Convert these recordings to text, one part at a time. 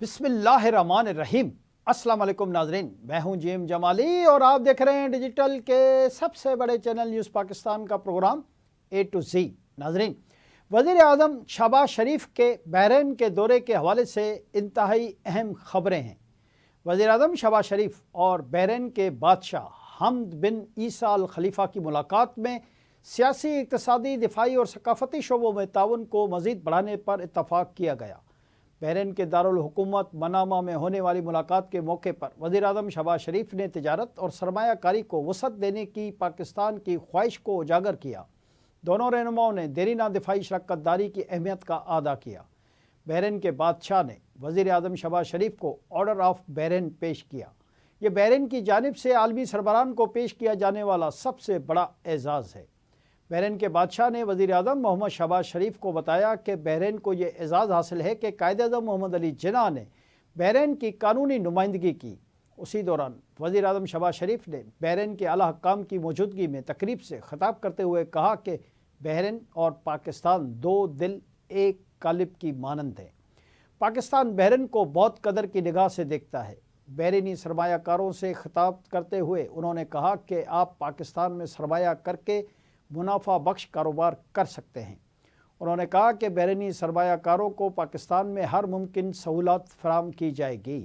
بسم اللہ الرحمن الرحیم۔ السلام علیکم ناظرین، میں ہوں جیم جمالی اور آپ دیکھ رہے ہیں ڈیجیٹل کے سب سے بڑے چینل نیوز پاکستان کا پروگرام اے ٹو زی۔ ناظرین، وزیر اعظم شہباز شریف کے بحرین کے دورے کے حوالے سے انتہائی اہم خبریں ہیں۔ وزیر اعظم شہباز شریف اور بحرین کے بادشاہ حمد بن عیسیٰ الخلیفہ کی ملاقات میں سیاسی، اقتصادی، دفاعی اور ثقافتی شعبوں میں تعاون کو مزید بڑھانے پر اتفاق کیا گیا۔ بحرین کے دارالحکومت منامہ میں ہونے والی ملاقات کے موقع پر وزیر اعظم شہباز شریف نے تجارت اور سرمایہ کاری کو وسعت دینے کی پاکستان کی خواہش کو اجاگر کیا۔ دونوں رہنماؤں نے دیرینہ دفاعی شراکت داری کی اہمیت کا اعادہ کیا۔ بحرین کے بادشاہ نے وزیر اعظم شہباز شریف کو آرڈر آف بحرین پیش کیا۔ یہ بحرین کی جانب سے عالمی سربراہان کو پیش کیا جانے والا سب سے بڑا اعزاز ہے۔ بحرین کے بادشاہ نے وزیر اعظم محمد شہباز شریف کو بتایا کہ بحرین کو یہ اعزاز حاصل ہے کہ قائد اعظم محمد علی جناح نے بحرین کی قانونی نمائندگی کی۔ اسی دوران وزیر اعظم شہباز شریف نے بحرین کے اعلیٰ حکام کی موجودگی میں تقریب سے خطاب کرتے ہوئے کہا کہ بحرین اور پاکستان دو دل ایک قالب کی مانند ہیں۔ پاکستان بحرین کو بہت قدر کی نگاہ سے دیکھتا ہے۔ بحرینی سرمایہ کاروں سے خطاب کرتے ہوئے انہوں نے کہا کہ آپ پاکستان میں سرمایہ کر کے منافع بخش کاروبار کر سکتے ہیں۔ انہوں نے کہا کہ بحرینی سرمایہ کاروں کو پاکستان میں ہر ممکن سہولت فراہم کی جائے گی۔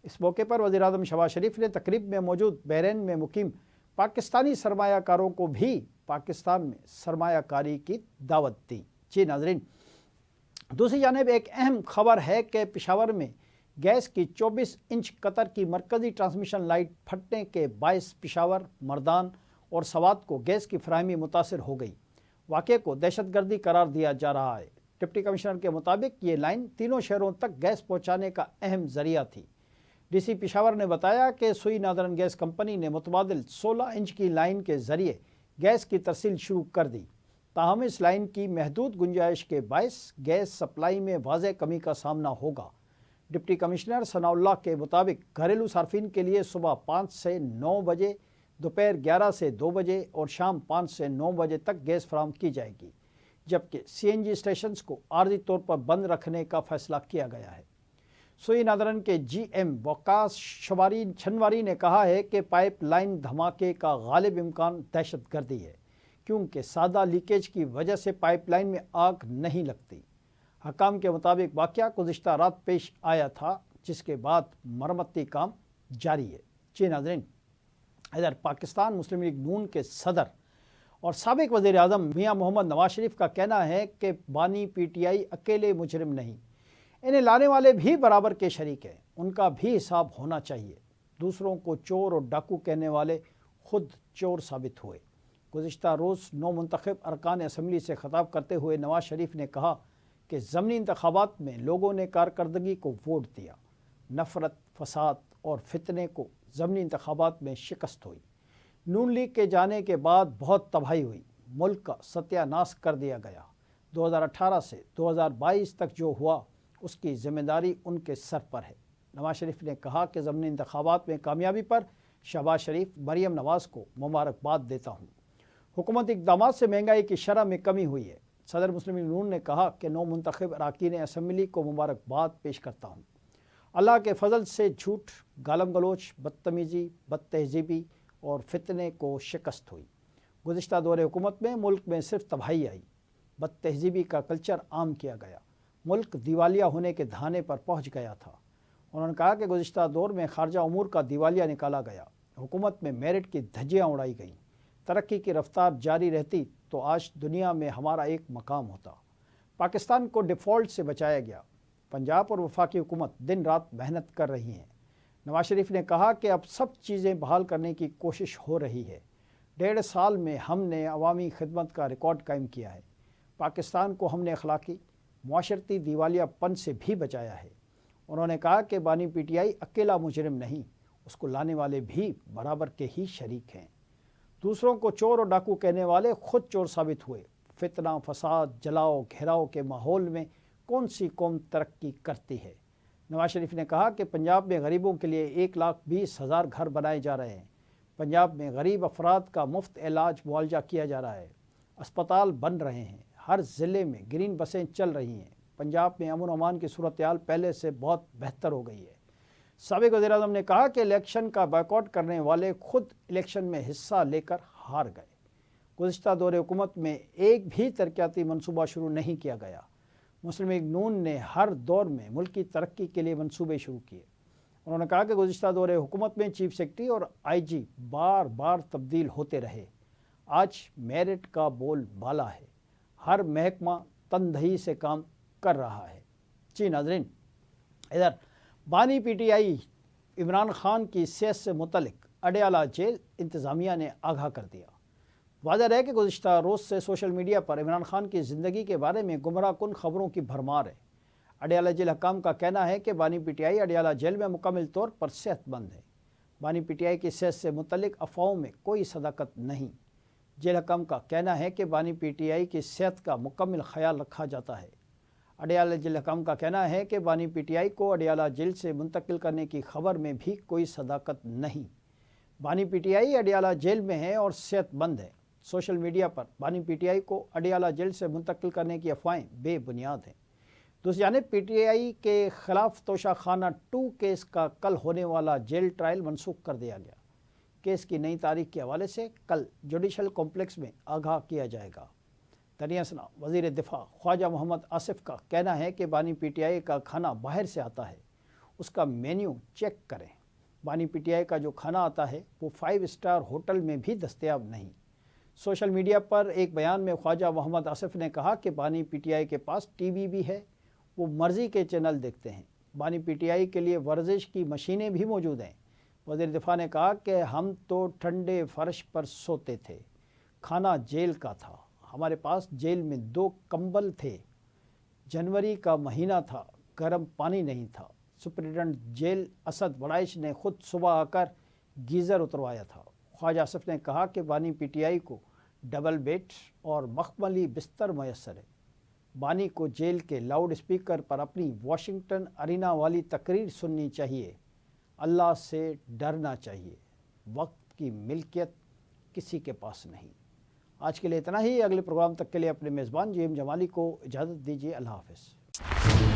اس موقع پر وزیر اعظم شہباز شریف نے تقریب میں موجود بحرین میں مقیم پاکستانی سرمایہ کاروں کو بھی پاکستان میں سرمایہ کاری کی دعوت دی۔ جی ناظرین، دوسری جانب ایک اہم خبر ہے کہ پشاور میں گیس کی 24 انچ قطر کی مرکزی ٹرانسمیشن لائٹ پھٹنے کے باعث پشاور، مردان اور سوات کو گیس کی فراہمی متاثر ہو گئی۔ واقعے کو دہشت گردی قرار دیا جا رہا ہے۔ ڈپٹی کمشنر کے مطابق یہ لائن تینوں شہروں تک گیس پہنچانے کا اہم ذریعہ تھی۔ ڈی سی پشاور نے بتایا کہ سوئی نادرن گیس کمپنی نے متبادل 16 انچ کی لائن کے ذریعے گیس کی ترسیل شروع کر دی، تاہم اس لائن کی محدود گنجائش کے باعث گیس سپلائی میں واضح کمی کا سامنا ہوگا۔ ڈپٹی کمشنر ثناء اللہ کے مطابق گھریلو صارفین کے لیے صبح 5 سے 9 بجے، دوپہر 11 سے 2 بجے اور شام 5 سے 9 بجے تک گیس فراہم کی جائے گی، جبکہ سی این جی اسٹیشنز کو عارضی طور پر بند رکھنے کا فیصلہ کیا گیا ہے۔ سوئی نادرن کے جی ایم وقاص چھنواری نے کہا ہے کہ پائپ لائن دھماکے کا غالب امکان دہشت گردی ہے، کیونکہ سادہ لیکیج کی وجہ سے پائپ لائن میں آگ نہیں لگتی۔ حکام کے مطابق واقعہ گزشتہ رات پیش آیا تھا، جس کے بعد مرمتی کام جاری ہے۔ جی ناظرین، ادھر پاکستان مسلم لیگ نون کے صدر اور سابق وزیر اعظم میاں محمد نواز شریف کا کہنا ہے کہ بانی پی ٹی آئی اکیلے مجرم نہیں، انہیں لانے والے بھی برابر کے شریک ہیں، ان کا بھی حساب ہونا چاہیے۔ دوسروں کو چور اور ڈاکو کہنے والے خود چور ثابت ہوئے۔ گزشتہ روز نو منتخب ارکان اسمبلی سے خطاب کرتے ہوئے نواز شریف نے کہا کہ ضمنی انتخابات میں لوگوں نے کارکردگی کو ووٹ دیا، نفرت، فساد اور فتنے کو ضمنی انتخابات میں شکست ہوئی۔ نون لیگ کے جانے کے بعد بہت تباہی ہوئی، ملک کا ستیہ ناش کر دیا گیا۔ 2018 سے 2022 تک جو ہوا اس کی ذمہ داری ان کے سر پر ہے۔ نواز شریف نے کہا کہ ضمنی انتخابات میں کامیابی پر شہباز شریف، مریم نواز کو مبارکباد دیتا ہوں۔ حکومتی اقدامات سے مہنگائی کی شرح میں کمی ہوئی ہے۔ صدر مسلم لیگ نون نے کہا کہ نو منتخب اراکین اسمبلی کو مبارکباد پیش کرتا ہوں۔ اللہ کے فضل سے جھوٹ، گالم گلوچ، بدتمیزی، بد تہذیبی اور فتنے کو شکست ہوئی۔ گزشتہ دور حکومت میں ملک میں صرف تباہی آئی، بد تہذیبی کا کلچر عام کیا گیا، ملک دیوالیہ ہونے کے دھانے پر پہنچ گیا تھا۔ انہوں نے کہا کہ گزشتہ دور میں خارجہ امور کا دیوالیہ نکالا گیا، حکومت میں میرٹ کی دھجیاں اڑائی گئیں۔ ترقی کی رفتار جاری رہتی تو آج دنیا میں ہمارا ایک مقام ہوتا۔ پاکستان کو ڈیفالٹ سے بچایا گیا۔ پنجاب اور وفاقی حکومت دن رات محنت کر رہی ہیں۔ نواز شریف نے کہا کہ اب سب چیزیں بحال کرنے کی کوشش ہو رہی ہے۔ 1.5 سال میں ہم نے عوامی خدمت کا ریکارڈ قائم کیا ہے۔ پاکستان کو ہم نے اخلاقی، معاشرتی دیوالیہ پن سے بھی بچایا ہے۔ انہوں نے کہا کہ بانی پی ٹی آئی اکیلا مجرم نہیں، اس کو لانے والے بھی برابر کے ہی شریک ہیں۔ دوسروں کو چور اور ڈاکو کہنے والے خود چور ثابت ہوئے۔ فتنہ، فساد، جلاؤ گھیراؤ کے ماحول میں کون سی قوم ترقی کرتی ہے؟ نواز شریف نے کہا کہ پنجاب میں غریبوں کے لیے 1,20,000 گھر بنائے جا رہے ہیں۔ پنجاب میں غریب افراد کا مفت علاج معالجہ کیا جا رہا ہے۔ اسپتال بن رہے ہیں۔ ہر ضلع میں گرین بسیں چل رہی ہیں۔ پنجاب میں امن و امان کی صورتحال پہلے سے بہت بہتر ہو گئی ہے۔ سابق وزیر اعظم نے کہا کہ الیکشن کا بائیکاٹ کرنے والے خود الیکشن میں حصہ لے کر ہار گئے۔ گزشتہ دور حکومت میں ایک بھی ترقیاتی منصوبہ شروع نہیں کیا گیا۔ مسلم لیگ نون نے ہر دور میں ملک کی ترقی کے لیے منصوبے شروع کیے۔ انہوں نے کہا کہ گزشتہ دور حکومت میں چیف سیکرٹری اور آئی جی بار بار تبدیل ہوتے رہے۔ آج میرٹ کا بول بالا ہے، ہر محکمہ تندہی سے کام کر رہا ہے۔ جی ناظرین، ادھر بانی پی ٹی آئی عمران خان کی صحت سے متعلق اڈیالہ جیل انتظامیہ نے آگاہ کر دیا۔ واضح ہے کہ گزشتہ روز سے سوشل میڈیا پر عمران خان کی زندگی کے بارے میں گمراہ کن خبروں کی بھرمار ہے۔ اڈیالہ جیل حکام کا کہنا ہے کہ بانی پی ٹی آئی اڈیالہ جیل میں مکمل طور پر صحت مند ہے۔ بانی پی ٹی آئی کی صحت سے متعلق افواہوں میں کوئی صداقت نہیں۔ جیل حکام کا کہنا ہے کہ بانی پی ٹی آئی کی صحت کا مکمل خیال رکھا جاتا ہے۔ اڈیالہ جیل حکام کا کہنا ہے کہ بانی پی ٹی آئی کو اڈیالہ جیل سے منتقل کرنے کی خبر میں بھی کوئی صداقت نہیں۔ بانی پی ٹی آئی اڈیالہ جیل میں ہے اور صحت مند ہے۔ سوشل میڈیا پر بانی پی ٹی آئی کو اڈیالہ جیل سے منتقل کرنے کی افواہیں بے بنیاد ہیں۔ دوسری جانب پی ٹی آئی کے خلاف توشہ خانہ 2 کیس کا کل ہونے والا جیل ٹرائل منسوخ کر دیا گیا۔ کیس کی نئی تاریخ کے حوالے سے کل جوڈیشل کمپلیکس میں آگاہ کیا جائے گا۔ دریں اثنا وزیر دفاع خواجہ محمد آصف کا کہنا ہے کہ بانی پی ٹی آئی کا کھانا باہر سے آتا ہے، اس کا مینیو چیک کریں۔ بانی پی ٹی آئی کا جو کھانا آتا ہے وہ 5 اسٹار ہوٹل میں بھی دستیاب نہیں۔ سوشل میڈیا پر ایک بیان میں خواجہ محمد آصف نے کہا کہ بانی پی ٹی آئی کے پاس ٹی وی بھی ہے، وہ مرضی کے چینل دیکھتے ہیں۔ بانی پی ٹی آئی کے لیے ورزش کی مشینیں بھی موجود ہیں۔ وزیر دفاع نے کہا کہ ہم تو ٹھنڈے فرش پر سوتے تھے، کھانا جیل کا تھا، ہمارے پاس جیل میں 2 کمبل تھے، جنوری کا مہینہ تھا، گرم پانی نہیں تھا۔ سپرنٹنڈنٹ جیل اسد وڑائچ نے خود صبح آ کر گیزر اتروایا تھا۔ خواجہ آصف نے کہا کہ بانی پی ٹی آئی کو ڈبل بیڈ اور مخملی بستر میسر ہے۔ بانی کو جیل کے لاؤڈ اسپیکر پر اپنی واشنگٹن ارینا والی تقریر سننی چاہیے۔ اللہ سے ڈرنا چاہیے، وقت کی ملکیت کسی کے پاس نہیں۔ آج کے لیے اتنا ہی۔ اگلے پروگرام تک کے لیے اپنے میزبان جیم جمالی کو اجازت دیجیے۔ اللہ حافظ۔